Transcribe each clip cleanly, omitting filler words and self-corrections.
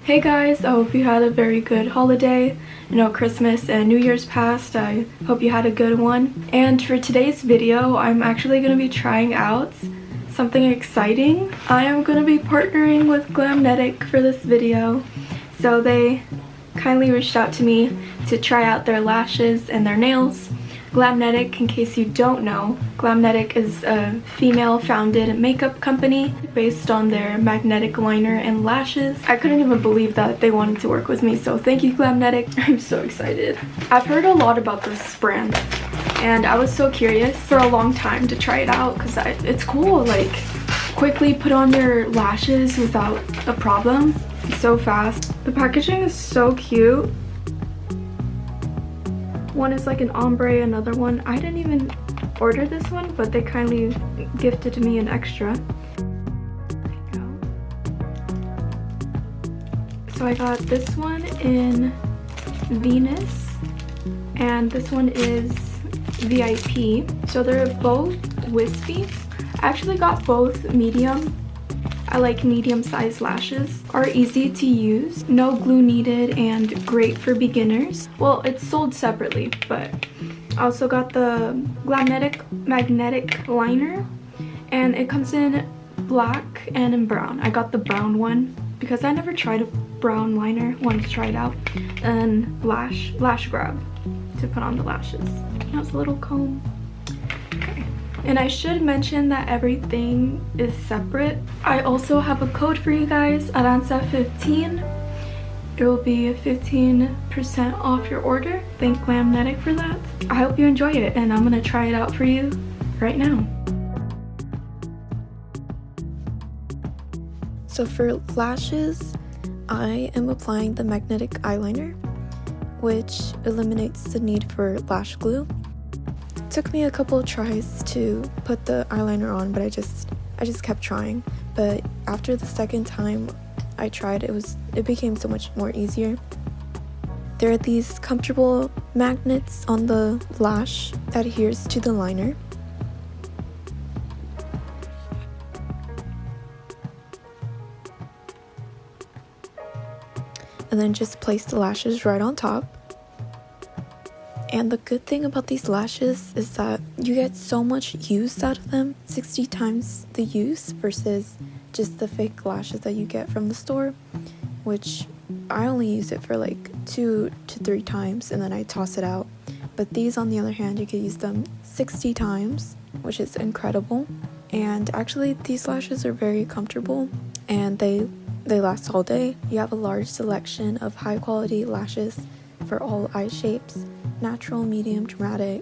Hey guys, I hope you had a very good holiday. You know, Christmas and New Year's passed. I hope you had a good one. And for today's video, I'm actually going to be trying out something exciting. I am going to be partnering with Glamnetic for this video. So they kindly reached out to me to try out their lashes and their nails. Glamnetic, in case you don't know, Glamnetic is a female-founded makeup company based on their magnetic liner and lashes. I couldn't even believe that they wanted to work with me, so thank you, Glamnetic. I'm so excited. I've heard a lot about this brand, and I was so curious for a long time to try it out because it's cool. Like, quickly put on your lashes without a problem. It's so fast. The packaging is so cute. One is like an ombre, another one, I didn't even order this one, but they kindly gifted me an extra. So I got this one in Venus, and this one is VIP. So they're both wispy. I actually got both medium. I like medium-sized lashes. Are easy to use, no glue needed, and great for beginners. Well, it's sold separately, but I also got the Glamnetic magnetic liner, and it comes in black and in brown. I got the brown one because I never tried a brown liner, wanted to try it out. And lash grab to put on the lashes. Now it's a little comb. Okay. And I should mention that everything is separate. I also have a code for you guys, Aranza 15. It will be 15% off your order. Thank Glamnetic for that. I hope you enjoy it, and I'm gonna try it out for you right now. So for lashes, I am applying the magnetic eyeliner, which eliminates the need for lash glue. It took me a couple of tries to put the eyeliner on, but I just kept trying. But after the second time I tried, it became so much more easier. There are these comfortable magnets on the lash that adheres to the liner. And then just place the lashes right on top. And the good thing about these lashes is that you get so much use out of them, 60 times the use versus just the fake lashes that you get from the store, which I only use it for like 2 to 3 times and then I toss it out. But these, on the other hand, you can use them 60 times, which is incredible. And actually, these lashes are very comfortable and they last all day. You have a large selection of high quality lashes for all eye shapes. Natural, medium, dramatic.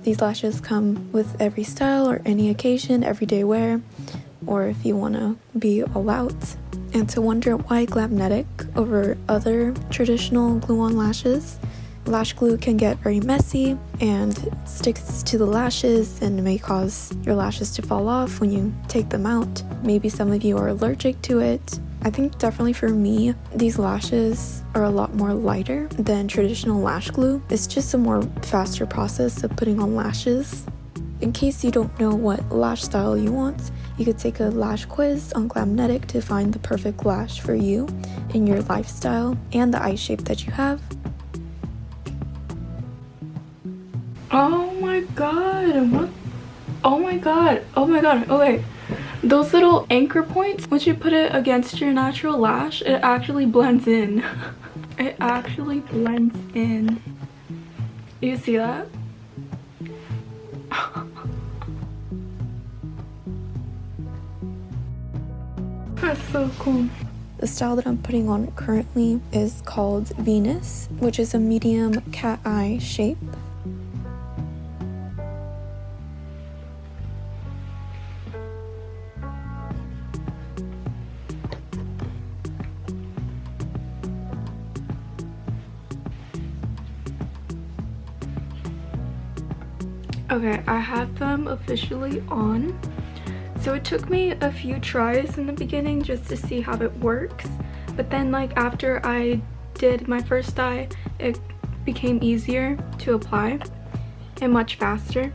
These lashes come with every style or any occasion, everyday wear, or if you want to be all out. And to wonder why Glamnetic over other traditional glue-on lashes, lash glue can get very messy and sticks to the lashes and may cause your lashes to fall off when you take them out. Maybe some of you are allergic to it. I think definitely for me, these lashes are a lot more lighter than traditional lash glue. It's just a more faster process of putting on lashes. In case you don't know what lash style you want, you could take a lash quiz on Glamnetic to find the perfect lash for you in your lifestyle and the eye shape that you have. Oh my god, what? Oh my god, okay. Those little anchor points, once you put it against your natural lash, it actually blends in. It actually blends in. You see that? That's so cool. The style that I'm putting on currently is called Venus, which is a medium cat eye shape. Okay, I have them officially on. So it took me a few tries in the beginning just to see how it works. But then, like, after I did my first eye, it became easier to apply and much faster.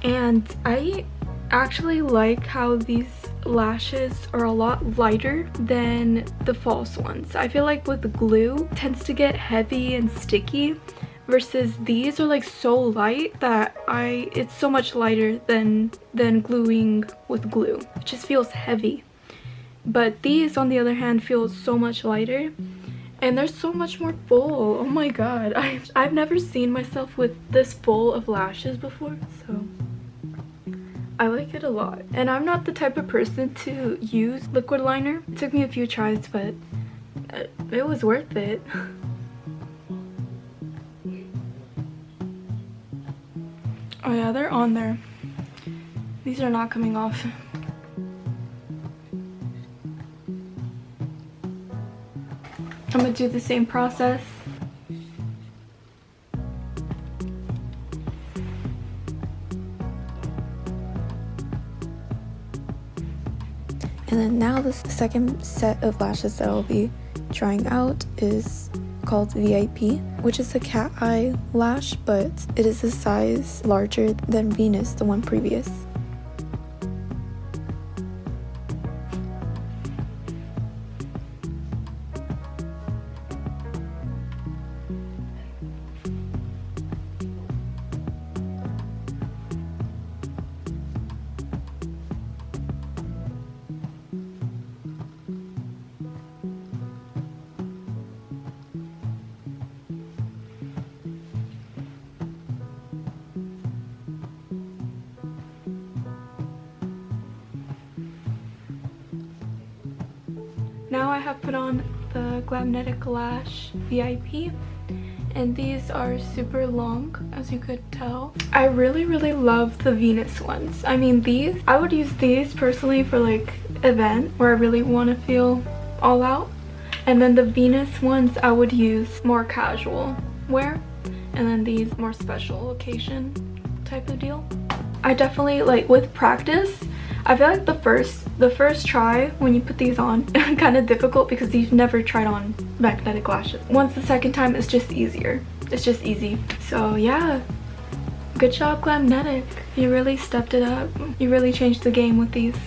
And I actually like how these lashes are a lot lighter than the false ones. I feel like with the glue, it tends to get heavy and sticky, versus these are like so light that it's so much lighter than gluing with glue. It just feels heavy. But these, on the other hand, feel so much lighter. And they're so much more full. Oh my god. I've never seen myself with this full of lashes before, so I like it a lot. And I'm not the type of person to use liquid liner. It took me a few tries, but it was worth it. Oh yeah, they're on there. These are not coming off. I'm gonna do the same process. And then now the second set of lashes that I'll be trying out is called VIP, which is a cat eye lash, but it is a size larger than Venus, the one previous. Now I have put on the Glamnetic Lash VIP, and these are super long, as you could tell. I really love the Venus ones. I mean, I would use these personally for like event where I really want to feel all out, and then the Venus ones I would use more casual wear, and then these more special occasion type of deal. I definitely, like, with practice, I feel like the first try when you put these on kind of difficult because you've never tried on magnetic lashes. Once the second time, it's just easier. It's just easy. So yeah, good job Glamnetic. You really stepped it up. You really changed the game with these.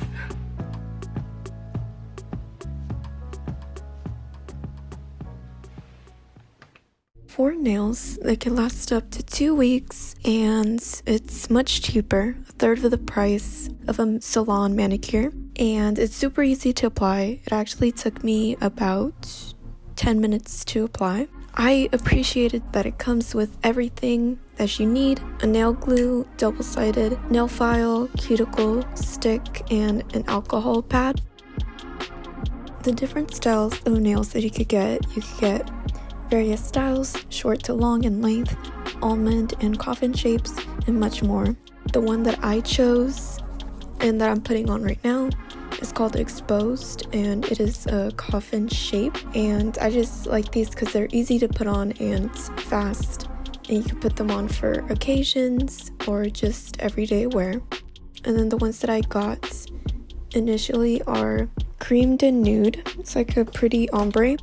For nails, they can last up to 2 weeks, and it's much cheaper, a third of the price of a salon manicure, and it's super easy to apply. It actually took me about 10 minutes to apply. I appreciated that it comes with everything that you need: a nail glue, double-sided nail file, cuticle stick, and an alcohol pad. The different styles of nails that you could get various styles, short to long in length, almond and coffin shapes, and much more. The one that I chose and that I'm putting on right now is called Exposed, and it is a coffin shape, and I just like these because they're easy to put on and fast, and you can put them on for occasions or just everyday wear. And then the ones that I got initially are Creme De Nude. It's like a pretty ombre.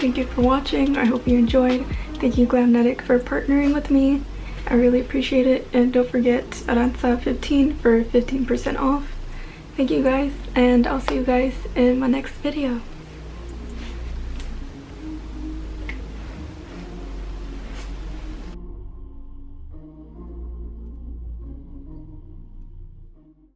Thank you for watching. I hope you enjoyed. Thank you Glamnetic for partnering with me. I really appreciate it. And don't forget Aranza 15 for 15% off. Thank you guys, and I'll see you guys in my next video.